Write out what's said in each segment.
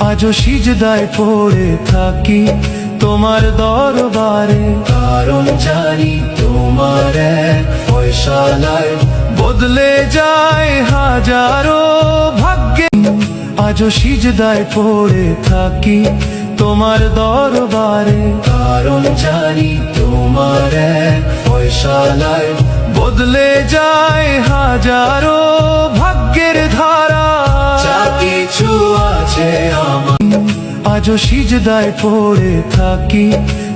আজও সিজদায় পড়ে থাকি তোমার দরবারে। কারণ জানি তোমার এক ফয়সালায় বদলে যায় হাজারো ভাগ্যে। আজও সিজদায় পড়ে থাকি তোমার দরবারে। কারণ জানি তোমার এক ফয়সালায় বদলে যায় হাজারো ভাগ্যের ধারা। যা কিছু আছে আমার আজও সিজদায় পড়ে থাকি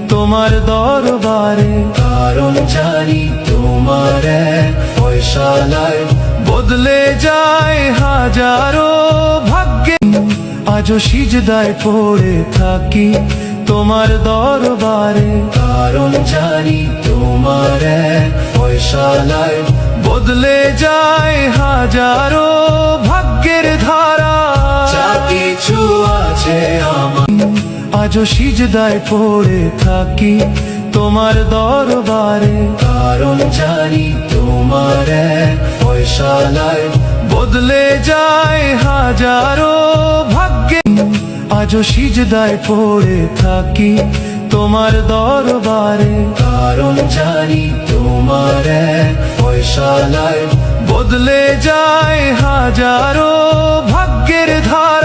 তোমার দরবারে। কারণ জানি তোমার এক ফয়সালায় বদলে যায় হাজারো ভাগ্যে। আজও সিজদায় পড়ে থাকি তোমার দরবারে। কারণ জানি তোমার এক ফয়সালায় বদলে যায় হাজারো ভাগ্যের ধারা। যা কিছু আছে আমার আজও সিজদায় পড়ে থাকি তোমার দরবারে। কারণ জানি তোমার এক ফয়সালায় বদলে যায় হাজারো ভাগ্যে। আজও সিজদায় পড়ে থাকি তোমার দরবারে। কারণ জানি তোমার এক ফয়সালায় বদলে যায় হাজারো ভাগ্যের ধারা।